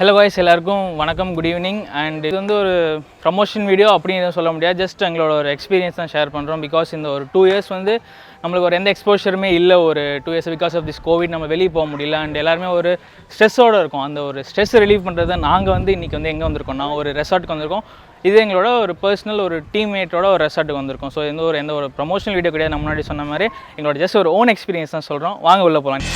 Hello guys, எல்லாருக்கும் வணக்கம், good evening. And இது வந்து ஒரு ப்ரமோஷன் வீடியோ அப்படின்னு எதுவும் சொல்ல முடியாது. ஜஸ்ட் எங்களோட ஒரு எக்ஸ்பீரியன்ஸ் தான் ஷேர் பண்ணுறோம். பிகாஸ் இந்த ஒரு 2 இயர்ஸ் வந்து நம்மளுக்கு ஒரு எந்த எக்ஸ்போஷருமே இல்லை. ஒரு 2 years because of this COVID நம்ம வெளியே போக முடியல. அண்ட் எல்லாருமே ஒரு ஸ்ட்ரெஸ்ஸோடு இருக்கும். அந்த ஒரு ஸ்ட்ரெஸ் ரிலீவ் பண்ணுறது நாங்கள் வந்து இன்றைக்கி வந்து எங்கே வந்திருக்கோம்னா ஒரு ரெசார்ட்டுக்கு வந்திருக்கோம். இது எங்களோட ஒரு பர்சனல் ஒரு டீம்மேட்டோட ஒரு ரெசார்ட்டுக்கு வந்திருக்கோம். ஸோ எந்த ஒரு ப்ரமோஷனல் வீடியோ கிடையாது. நம்ம முன்னாடி சொன்ன மாதிரி எங்களோட ஜஸ்ட் ஒரு ஓன் எக்ஸ்பீரியன்ஸ் தான் சொல்கிறோம். வாங்க உள்ளே போகலாம்.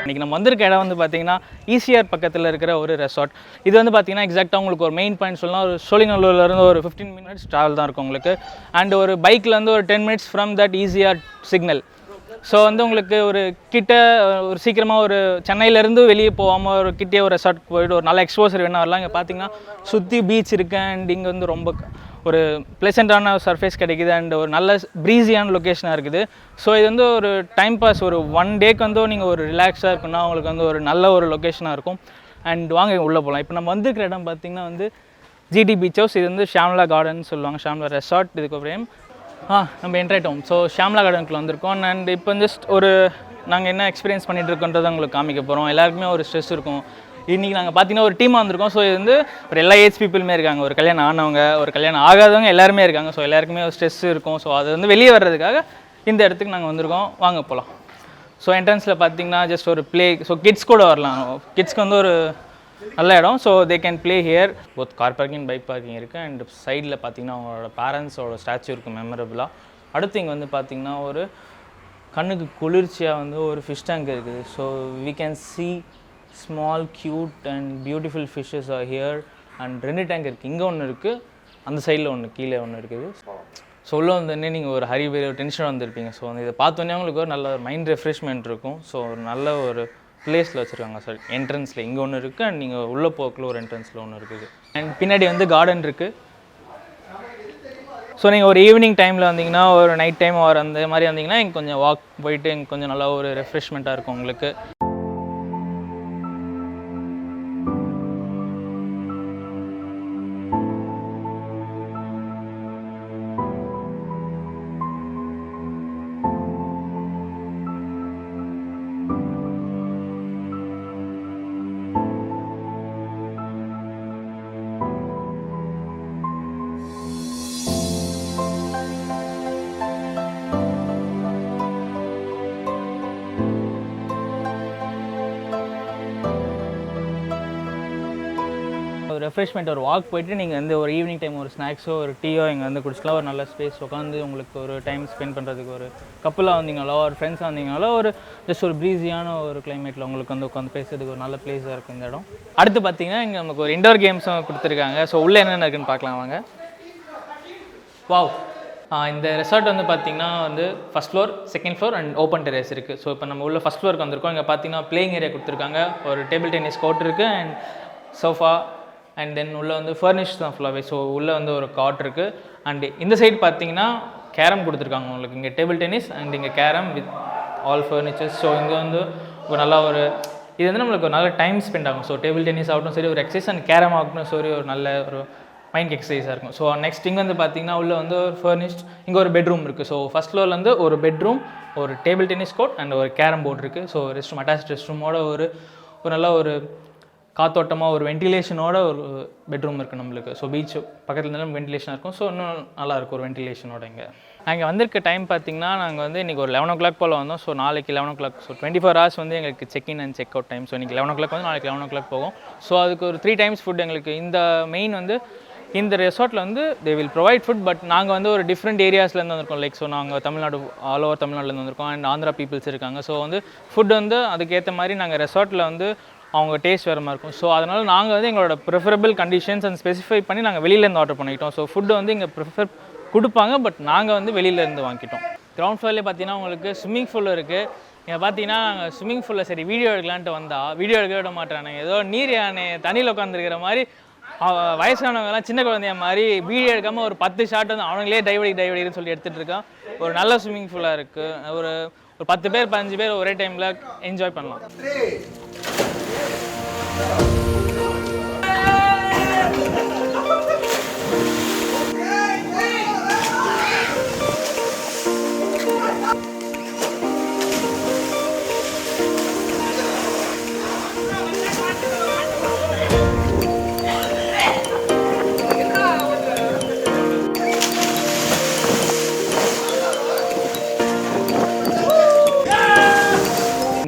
இன்றைக்கி நம்ம வந்திருக்க இடம் வந்து பார்த்திங்கன்னா ECR பக்கத்தில் இருக்கிற ஒரு ரெசார்ட். இது வந்து பார்த்திங்கன்னா எக்ஸாக்டாக உங்களுக்கு ஒரு மெயின் பாயிண்ட் சொல்லலாம். ஒரு சோழிங்கநல்லூர்லேருந்து ஒரு 15 minutes ட்ராவல் தான் இருக்கும் உங்களுக்கு. அண்ட் ஒரு பைக்லேருந்து ஒரு 10 minutes from that ECR signal. So வந்து உங்களுக்கு ஒரு கிட்ட ஒரு சீக்கிரமாக ஒரு சென்னையிலேருந்து வெளியே போகாமல் ஒரு கிட்டே ஒரு ரெசார்ட் போய்ட்டு ஒரு நல்ல எக்ஸ்போசர் வேணா வரலாம். இங்கே பார்த்திங்கன்னா சுற்றி பீச் இருக்குது. அண்ட் இங்கே வந்து ரொம்ப ஒரு ப்ளசண்ட்டான சர்ஃபேஸ் கிடைக்குது. அண்ட் ஒரு நல்ல ப்ரீஸியான லொக்கேஷனாக இருக்குது. ஸோ இது வந்து ஒரு டைம் பாஸ், ஒரு 1 டேக்கு வந்து நீங்கள் ஒரு ரிலாக்ஸாக இருக்குன்னா உங்களுக்கு வந்து ஒரு நல்ல ஒரு லொக்கேஷனாக இருக்கும். அண்ட் வாங்க உள்ளே போகலாம். இப்போ நம்ம வந்துருக்கிற இடம் பார்த்திங்கன்னா வந்து GT பீச் ஹவுஸ். இது வந்து ஷியாமலா கார்டன் சொல்லுவாங்க, ஷியாமலா ரெசார்ட். இதுக்கு அப்புறம் நம்ம என்ட்ரு ஆகிட்டோம். ஸோ ஷியாமலா கார்டனுக்குள்ள வந்திருக்கோம். அண்ட் இப்போ ஜஸ்ட் ஒரு நாங்கள் என்ன எக்ஸ்பீரியன்ஸ் பண்ணிகிட்டு இருக்கோன்றதை உங்களுக்கு காமிக்க போகிறோம். எல்லாருக்குமே ஒரு ஸ்ட்ரெஸ் இருக்கும். இன்றைக்கி நாங்கள் பார்த்திங்கன்னா ஒரு டீமாக வந்திருக்கோம். ஸோ இது வந்து ஒரு எல்லா ஏஜ் பீப்புளுமே இருக்காங்க. ஒரு கல்யாணம் ஆனவங்க, ஒரு கல்யாணம் ஆகாதவங்க எல்லாருமே இருக்காங்க. ஸோ எல்லாருக்குமே ஒரு ஸ்ட்ரெஸ் இருக்கும். ஸோ அது வந்து வெளியே வர்றதுக்காக இந்த இடத்துக்கு நாங்கள் வந்திருக்கோம். வாங்க போகலாம். ஸோ என்ட்ரன்ஸில் பார்த்திங்கன்னா ஜஸ்ட் ஒரு ப்ளே, ஸோ கிட்ஸ் கூட வரலாம். கிட்ஸ்க்கு வந்து ஒரு நல்ல இடம். So they can play here. Both car parking, bike parking இருக்குது. அண்ட் சைடில் பார்த்திங்கன்னா அவங்களோட பேரண்ட்ஸோட ஸ்டாச்சு இருக்குது மெமரபுளாக. அடுத்து இங்கே வந்து பார்த்திங்கன்னா ஒரு கண்ணுக்கு குளிர்ச்சியாக வந்து ஒரு ஃபிஷ் டேங்க் இருக்குது. So we can see small cute and beautiful fishes are here. and 2 tank இருக்குது. இங்கே ஒன்று இருக்குது, அந்த சைடில் ஒன்று, கீழே ஒன்று இருக்குது. ஸோ உள்ளே வந்தோடனே நீங்கள் ஒரு ஒரு டென்ஷன் வந்திருப்பீங்க. ஸோ இதை பார்த்தோன்னே உங்களுக்கு ஒரு நல்ல ஒரு மைண்ட் ரெஃப்ரெஷ்மெண்ட் இருக்கும். ஸோ ஒரு நல்ல ஒரு பிளேஸில் வச்சுருக்காங்க. சார் என்ட்ரன்ஸில் இங்கே ஒன்று இருக்குது. அண்ட் நீங்கள் உள்ளே போக்குள்ள ஒரு என்ட்ரன்ஸில் ஒன்று இருக்குது. அண்ட் பின்னாடி வந்து கார்டன் இருக்குது. ஸோ நீங்கள் ஒரு ஈவினிங் டைமில் வந்தீங்கன்னா, ஒரு நைட் டைம் ஒரு அந்த மாதிரி வந்தீங்கன்னா இங்கே கொஞ்சம் வாக் போயிட்டு இங்கே கொஞ்சம் நல்லா ஒரு ரெஃப்ரெஷ்மெண்ட்டாக இருக்கும் உங்களுக்கு. ஒரு ரெஃப்ரெஷ்மெண்ட், ஒரு வாக் போய்ட்டு நீங்கள் வந்து ஒரு ஈவினிங் டைம் ஒரு ஸ்நாக்ஸோ ஒரு டீயோ இங்கே வந்து குடிச்சிக்கலாம். ஒரு நல்ல ஸ்பேஸ் உட்காந்து உங்களுக்கு ஒரு டைம் ஸ்பெண்ட் பண்ணுறதுக்கு, ஒரு கப்பலாக வந்தீங்களோ ஒரு ஃப்ரெண்ட்ஸாக வந்தீங்களோ ஒரு ஜஸ்ட் ஒரு ப்ரீஸியான ஒரு கிளைமேட்டில் உங்களுக்கு வந்து உட்காந்து பேசுறதுக்கு ஒரு நல்ல பிளேஸாக இருக்கும் இந்த இடம். அடுத்து பார்த்தீங்கன்னா இங்கே நமக்கு ஒரு இண்டோர் கேம்ஸும் கொடுத்துருக்காங்க. ஸோ உள்ளே என்னென்ன இருக்குன்னு பார்க்கலாம் வாங்க. வாவ், இந்த ரெசார்ட் வந்து பார்த்திங்கன்னா வந்து first floor, second floor and open terrace இருக்குது. ஸோ இப்போ நம்ம உள்ள ஃபஸ்ட் ஃப்ளோருக்கு வந்திருக்கோம். இங்கே பார்த்தீங்கன்னா பிளேயிங் ஏரியா கொடுத்துருக்காங்க. ஒரு டேபிள் டென்னிஸ் கோர்ட் இருக்குது அண்ட் சோஃபா. அண்ட் தென் உள்ளே வந்து ஃபர்னிஷ் தான் ஃபுல்லாகவே. ஸோ உள்ளே வந்து ஒரு காட் இருக்குது. அண்ட் இந்த சைடு பார்த்தீங்கன்னா கேரம் கொடுத்துருக்காங்க உங்களுக்கு. இங்கே டேபிள் டென்னிஸ் அண்ட் இங்கே carrom with all furnitures. So இங்கே வந்து ஒரு நல்லா ஒரு இது வந்து நம்மளுக்கு ஒரு நல்ல டைம் ஸ்பெண்ட் ஆகும். ஸோ டேபிள் டென்னிஸ் ஆகட்டும் சரி, ஒரு எக்ஸசைஸ், அண்ட் கேரம் ஆகட்டும் சரி, ஒரு நல்ல ஒரு மைண்ட் எக்ஸசைஸாக இருக்கும். ஸோ நெக்ஸ்ட் இங்கே வந்து பார்த்தீங்கன்னா உள்ளே வந்து ஒரு ஃபர்னிஷ்ட், இங்கே ஒரு பெட்ரூம் இருக்குது. ஸோ ஃபஸ்ட் ஃப்ளோர்லேருந்து ஒரு பெட்ரூம், ஒரு டேபிள் டென்னிஸ் கோர்ட் அண்ட் ஒரு கேரம் போர்டு இருக்குது. So rest room, attach rest ரூமோட ஒரு நல்ல ஒரு காத்தோட்டமாக ஒரு வென்டிலேஷனோட ஒரு பெட்ரூம் இருக்குது நம்மளுக்கு. ஸோ பீச் பக்கத்தில் இருந்தாலும் வென்டிலேஷனாக இருக்கும். ஸோ இன்னும் நல்லாயிருக்கும் ஒரு வென்டிலேஷனோட. இங்கே வந்திருக்க டைம் பார்த்திங்கன்னா நாங்கள் வந்து இன்றைக்கி ஒரு 11 o'clock போல் வந்தோம். ஸோ நாளைக்கு 11 o'clock. ஸோ 24 hours வந்து எங்களுக்கு check in and check out time. So இன்றைக்கி 11 o'clock வந்து நாளைக்கு 11 o'clock போகும். ஸோ அதுக்கு ஒரு 3 times ஃபுட் எங்களுக்கு இந்த மெயின் வந்து இந்த ரெசார்ட்டில் வந்து they will provide food. But நாங்கள் வந்து ஒரு டிஃப்ரெண்ட் ஏரியாஸ்லேருந்து வந்திருக்கோம். லைக் ஸோ நாங்கள் தமிழ்நாடு ஆல் ஓவர் தமிழ்நாட்டிலேருந்து வந்திருக்கோம். அண்ட் ஆந்திரா பீப்புள்ஸ் இருக்காங்க. ஸோ வந்து ஃபுட் வந்து அதுக்கேற்ற மாதிரி நாங்கள் ரெசார்ட்டில் வந்து அவங்க டேஸ்ட் வேறு மாதிரி இருக்கும். ஸோ அதனால் நாங்கள் வந்து எங்களோட ப்ரிஃபரபிள் கண்டிஷன்ஸ் அண்ட் ஸ்பெசிஃபை பண்ணி நாங்கள் வெளியிலேருந்து ஆர்டர் பண்ணிக்கிட்டோம். ஸோ ஃபுட்டு வந்து இங்கே ப்ரிஃபர் கொடுப்பாங்க. பட் நாங்கள் வந்து வெளியிலேருந்து வாங்கிட்டோம். கிரவுண்ட் ஃப்ளோர்லேயே பார்த்தீங்கன்னா உங்களுக்கு ஸ்விம்மிங் பூல் இருக்குது. இங்கே பார்த்தீங்கன்னா நாங்கள் ஸ்விம்மிங் பூலில் சரி வீடியோ எடுக்கலான்ட்டு வந்தால் வீடியோ எடுக்க விட மாட்டானுங்க. ஏதோ நீர் யானை தண்ணியில் உட்காந்துருக்கிற மாதிரி வயசானவங்கலாம் சின்ன குழந்தைய மாதிரி வீடியோ எடுக்காமல் ஒரு 10 ஷாட் வந்து அவங்களே டைவடின்னு சொல்லி எடுத்துகிட்டு இருக்கான். ஒரு நல்ல ஸ்விம்மிங் பூலாக இருக்குது. ஒரு 10 பேர் 15 பேர் ஒரே டைமில் என்ஜாய் பண்ணலாம்.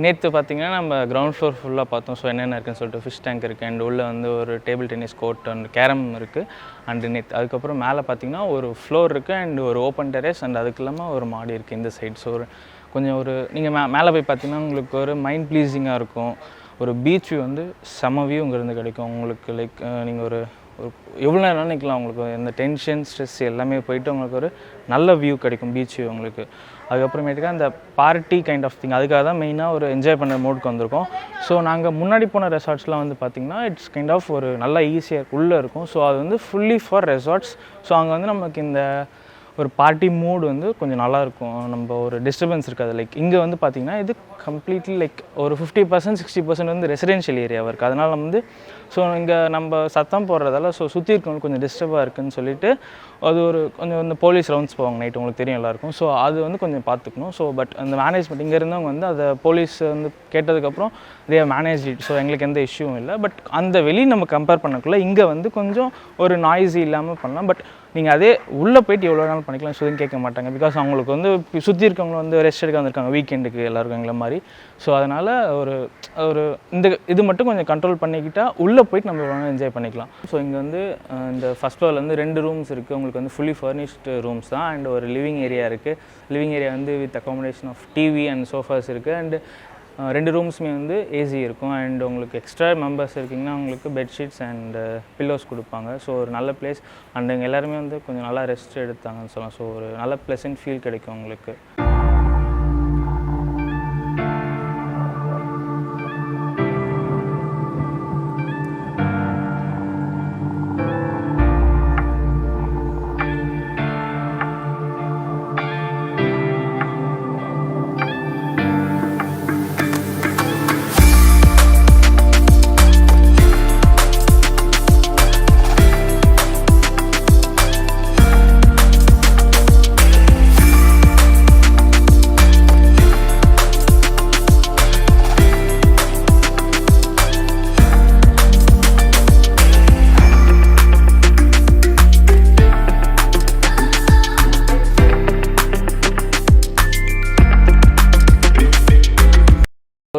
நேற்று பார்த்திங்கன்னா நம்ம கிரவுண்ட் ஃப்ளோர் ஃபுல்லாக பார்த்தோம். ஸோ என்னென்ன இருக்குன்னு சொல்லிட்டு ஃபிஷ் டேங்க் இருக்குது. அண்ட் உள்ளே வந்து ஒரு table tennis court and carrom இருக்குது. அண்டு நேற்று அதுக்கப்புறம் மேலே பார்த்திங்கன்னா ஒரு ஃப்ளோர் இருக்குது அண்ட் ஒரு ஓப்பன் டெரேஸ் அண்ட் அதுக்கு இல்லாமல் ஒரு மாடி இருக்குது இந்த சைட். ஸோ கொஞ்சம் நீங்கள் மேலே போய் பார்த்திங்கன்னா உங்களுக்கு ஒரு மைண்ட் ப்ளீஸிங்காக இருக்கும். ஒரு பீச் வியூ வந்து செம வியூ இங்கேருந்து கிடைக்கும் உங்களுக்கு. லைக் நீங்கள் ஒரு எவ்வளோ நேரம் நிற்கலாம். உங்களுக்கு இந்த டென்ஷன் ஸ்ட்ரெஸ் எல்லாமே போயிட்டு உங்களுக்கு ஒரு நல்ல வியூ கிடைக்கும் பீச் வியூ உங்களுக்கு. அதுக்கப்புறமேட்டுக்கா அந்த பார்ட்டி கைண்ட் ஆஃப் திங் அதுக்காக தான் மெயினாக ஒரு என்ஜாய் பண்ணுற மோடுக்கு வந்திருக்கோம். ஸோ நாங்கள் முன்னாடி போன ரெசார்ட்ஸ்லாம் வந்து பார்த்திங்கன்னா இட்ஸ் கைண்ட் ஆஃப் ஒரு நல்ல ஈஸியாக உள்ளே இருக்கும். ஸோ அது வந்து ஃபுல்லி ஃபார் ரெசார்ட்ஸ். ஸோ அங்கே வந்து நமக்கு இந்த ஒரு பார்ட்டி மூடு வந்து கொஞ்சம் நல்லாயிருக்கும். நம்ம ஒரு டிஸ்டர்பன்ஸ் இருக்காது. லைக் இங்கே வந்து பார்த்திங்கன்னா இது கம்ப்ளீட்லி லைக் ஒரு 50% 60% வந்து ரெசிடென்ஷியல் ஏரியாவாக இருக்குது. அதனால் வந்து ஸோ இங்கே நம்ம சத்தம் போடுறதால ஸோ சுற்றி இருக்கவங்களுக்கு கொஞ்சம் டிஸ்டர்பாக இருக்குதுன்னு சொல்லிட்டு அது ஒரு கொஞ்சம் வந்து போலீஸ் ரவுண்ட்ஸ் போவாங்க நைட். உங்களுக்கு தெரியும் எல்லாருக்கும். ஸோ அது வந்து கொஞ்சம் பார்த்துக்கணும். ஸோ பட் அந்த மேனேஜ்மெண்ட் இங்கே இருந்தவங்க வந்து அதை போலீஸ் வந்து கேட்டதுக்கப்புறம் தே மேனேஜ் இட். ஸோ எங்களுக்கு எந்த இஷ்யூவும் இல்லை. பட் அந்த வெளியே நம்ம கம்பேர் பண்ணக்குள்ள இங்கே வந்து கொஞ்சம் ஒரு நாய்ஸி இல்லாமல் பண்ணலாம். பட் நீங்கள் அதே உள்ளே போய்ட்டு எவ்வளோ நாள் பண்ணிக்கலாம் ஸோ கேட்க மாட்டாங்க. பிகாஸ் அவங்களுக்கு வந்து சுற்றி இருக்கவங்க வந்து ரெஸ்ட் எடுக்க வந்திருக்காங்க வீக்கெண்டுக்கு எல்லாருக்கும் எங்களை மாதிரி. ஸோ அதனால் ஒரு இது மட்டும் கொஞ்சம் கண்ட்ரோல் பண்ணிக்கிட்டால் உள்ளே போய்ட்டு நம்ம எவ்வளோ என்ஜாய் பண்ணிக்கலாம். ஸோ இங்கே வந்து இந்த ஃபஸ்ட் ஃப்ளோரில் வந்து 2 ரூம்ஸ் இருக்குது. உங்களுக்கு வந்து ஃபுல்லி ஃபர்னிஷ்டு ரூம்ஸ் தான். அண்ட் ஒரு லிவிங் ஏரியா இருக்குது. லிவிங் ஏரியா வந்து with accommodation of TV and sofas இருக்குது. அண்டு 2 ரூம்ஸுமே வந்து ஏசி இருக்கும். அண்ட் உங்களுக்கு எக்ஸ்ட்ரா மெம்பர்ஸ் இருக்கீங்கன்னா உங்களுக்கு பெட்ஷீட்ஸ் அண்ட் பில்லோஸ் கொடுப்பாங்க. ஸோ ஒரு நல்ல பிளேஸ். அண்ட் இங்கே எல்லாருமே வந்து கொஞ்சம் நல்லா ரெஸ்ட் எடுத்தாங்கன்னு சொல்லலாம். ஸோ ஒரு நல்ல ப்ளசன்ட் ஃபீல் கிடைக்கும் உங்களுக்கு.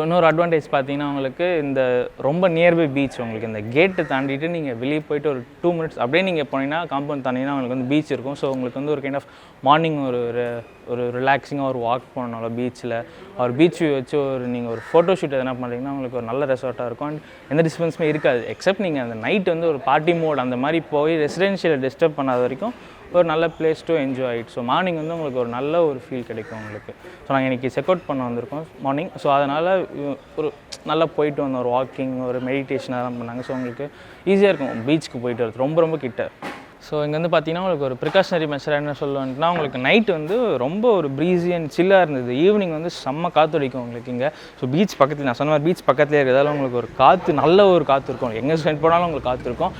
இன்னொரு அட்வான்டேஜ் பார்த்தீங்கன்னா உங்களுக்கு இந்த ரொம்ப நியர்பை பீச். உங்களுக்கு இந்த கேட்டு தாண்டிட்டு நீங்கள் வெளியே போய்ட்டு ஒரு 2 minutes அப்படியே நீங்கள் போனீங்கன்னா காம்பவுண்ட் தாண்டிங்கன்னா உங்களுக்கு வந்து பீச் இருக்கும். ஸோ உங்களுக்கு வந்து ஒரு கைண்ட் ஆஃப் மார்னிங் ஒரு ரிலாக்ஸிங்காக ஒரு வாக் போகணும்ல பீச்சில் ஒரு பீச் வியூ வச்சு நீங்கள் ஒரு ஃபோட்டோ ஷூட் எதனா பண்ணுறீங்கன்னா உங்களுக்கு ஒரு நல்ல ரெசார்ட்டாக இருக்கும். அண்ட் எந்த டிஸ்டர்பன்ஸுமே இருக்காது. எக்ஸப்ட் நீங்கள் அந்த நைட் வந்து ஒரு பார்ட்டி மோட் அந்த மாதிரி போய் ரெசிடென்ஷியலை டிஸ்டர்ப் பண்ணாத வரைக்கும் ஒரு நல்ல place to enjoy it. So morning வந்து உங்களுக்கு ஒரு நல்ல ஒரு ஃபீல் கிடைக்கும் உங்களுக்கு. ஸோ நாங்கள் இன்றைக்கி செக் அவுட் பண்ண வந்திருக்கோம் மார்னிங். ஸோ அதனால் ஒரு நல்லா போயிட்டு வந்தோம். ஒரு வாக்கிங் ஒரு மெடிடேஷன் அதெல்லாம் பண்ணாங்க. ஸோ உங்களுக்கு ஈஸியாக இருக்கும் பீச்சுக்கு போயிட்டு வரது ரொம்ப கிட்ட. ஸோ இங்கே வந்து பார்த்தீங்கன்னா உங்களுக்கு ஒரு ப்ரிகாஷனரி மெஷர் என்ன சொல்லுவேன்னா உங்களுக்கு நைட் வந்து ரொம்ப ஒரு ப்ரீஸி அண்ட் சில்லாக இருந்தது. ஈவினிங் வந்து செம்ம காற்றடிக்கும் உங்களுக்கு இங்கே. ஸோ பீச் பக்கத்தில் நான் சொன்ன மாதிரி பீச் பக்கத்துலேயே இருக்கிறதால உங்களுக்கு ஒரு காற்று நல்ல ஒரு காற்று இருக்கும். எங்கே ஸ்பெண்ட் போனாலும் உங்களுக்கு காற்று இருக்கும்.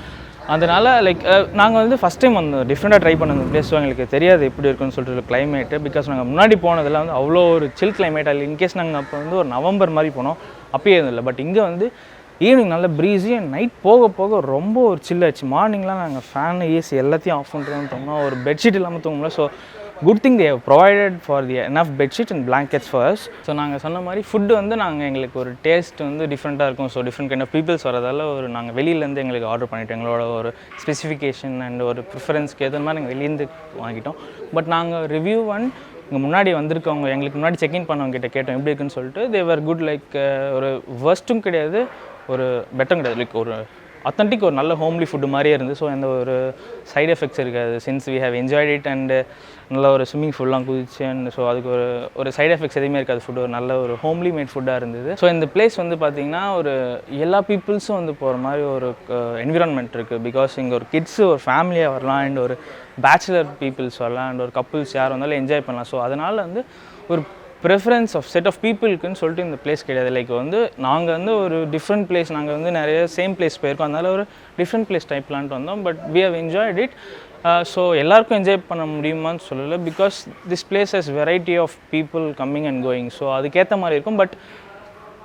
அதனால் லைக் நாங்கள் வந்து ஃபஸ்ட் டைம் வந்து டிஃப்ரெண்ட்டாக ட்ரை பண்ண அந்த பிளேஸ். ஸோ எங்களுக்கு தெரியாது எப்படி இருக்குன்னு சொல்லிட்டு கிளைமேட்டு. பிகாஸ் நாங்கள் முன்னாடி போனதில் வந்து அவ்வளோ ஒரு சில் கிளைமேட்டாக இல்லை. இன்கேஸ் நாங்கள் அப்போ வந்து ஒரு நவம்பர் மாதிரி போனோம் அப்பயே இல்லை. பட் இங்கே வந்து ஈவினிங் நல்ல ப்ரீஸி அண்ட் நைட் போக போக ரொம்ப ஒரு சில் ஆச்சு. மார்னிங்லாம் நாங்கள் ஃபேன் ஏசி எல்லாத்தையும் ஆஃப் பண்ணுறோம்னு தோணும், ஒரு பெட்ஷீட் இல்லாமல் தூங்கல. So good thing they have provided for the enough bedsheet and blankets for us. So நாங்கள் சொன்ன மாதிரி ஃபுட்டு வந்து நாங்கள் எங்களுக்கு ஒரு டேஸ்ட் வந்து டிஃப்ரெண்ட்டாக இருக்கும். So different kind of peoples வரதால ஒரு நாங்கள் வெளியிலேருந்து எங்களுக்கு ஆர்டர் பண்ணிவிட்டோம். எங்களோட ஒரு ஸ்பெசிஃபிகேஷன் அண்ட் ஒரு ப்ரிஃபரன்ஸ்க்கு ஏற்ற மாதிரி நாங்கள் வெளியேருந்து வாங்கிட்டோம். பட் நாங்கள் ரிவ்யூ அண்ட் இங்கே முன்னாடி வந்திருக்கவங்க எங்களுக்கு முன்னாடி செக்இன் பண்ணவங்க கிட்ட கேட்டோம் எப்படி இருக்குன்னு சொல்லிட்டு. தேவர் குட். லைக் ஒரு வர்ஸ்ட்டும் கிடையாது, ஒரு பெட்டரும் கிடையாது. லைக் ஒரு அத்தன்டிக் ஒரு நல்ல ஹோம்லி ஃபுட்டு மாதிரியே இருந்து. ஸோ எந்த ஒரு சைட் எஃபெக்ட்ஸ் இருக்காது. Since we have enjoyed it and நல்ல ஒரு ஸ்விம்மிங் ஃபுல்லாம் குதிச்சு அண்ட் ஸோ அதுக்கு ஒரு சைட் எஃபெக்ட்ஸ் எதுவுமே இருக்காது. ஃபுட்டு ஒரு நல்ல ஒரு ஹோம்லி மேட் ஃபுட்டாக இருந்தது. ஸோ இந்த பிளேஸ் வந்து பார்த்திங்கன்னா ஒரு எல்லா பீப்புள்ஸும் வந்து போகிற மாதிரி ஒரு என்விரான்மெண்ட் இருக்குது. பிகாஸ் இங்கே ஒரு கிட்ஸு ஒரு ஃபேமிலியாக வரலாம் அண்ட் ஒரு பேச்சுலர் பீப்புள்ஸ் வரலாம் அண்ட் ஒரு கப்புள்ஸ் யார் வந்தாலும் என்ஜாய் பண்ணலாம். ஸோ அதனால் வந்து ஒரு ப்ரிஃபரன்ஸ் ஆஃப் செட் ஆஃப் பீப்புளுக்குன்னு சொல்லிட்டு இந்த பிளேஸ் கிடையாது. லைக் வந்து நாங்கள் வந்து ஒரு டிஃப்ரெண்ட் பிளேஸ், நாங்கள் வந்து நிறைய சேம் பிளேஸ் போயிருக்கோம், அதனால் ஒரு டிஃப்ரெண்ட் பிளேஸ் டைப் பிளான்ட்டு வந்தோம். But we have enjoyed it. So எல்லாருக்கும் என்ஜாய் பண்ண முடியுமான்னு சொல்லலை. Because this place has variety of people coming and going. So அதுக்கேற்ற மாதிரி இருக்கும். But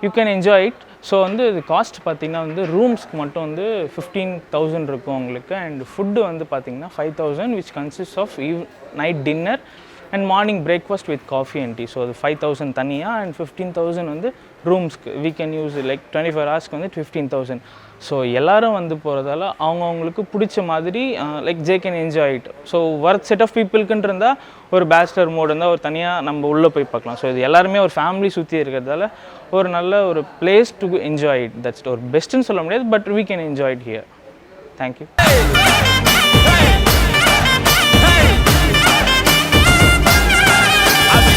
you can enjoy it. So வந்து இது காஸ்ட் பார்த்திங்கன்னா வந்து ரூம்ஸ்க்கு மட்டும் வந்து 15,000 இருக்கும் உங்களுக்கு. அண்ட் ஃபுட்டு வந்து பார்த்திங்கன்னா 5,000 which consist of night dinner and morning breakfast with coffee and tea. So அது 5,000 தனியாக அண்ட் 15,000 வந்து ரூம்ஸ்க்கு. வீ கேன் யூஸ் லைக் 24 ஹவர்ஸ்க்கு வந்து 15,000. ஸோ எல்லோரும் வந்து போகிறதால அவங்கவுங்களுக்கு பிடிச்ச மாதிரி like they can enjoy it. So work set of பீப்புளுக்குன்னு இருந்தால் ஒரு பேச்சுலர் மோட் இருந்தால் ஒரு தனியாக நம்ம உள்ளே போய் பார்க்கலாம். ஸோ இது எல்லாருமே ஒரு ஃபேமிலி சுற்றி இருக்கிறதால ஒரு நல்ல ஒரு place to enjoy it. That's ஒரு பெஸ்ட்டுன்னு சொல்ல முடியாது, but we can enjoy it here. Thank you.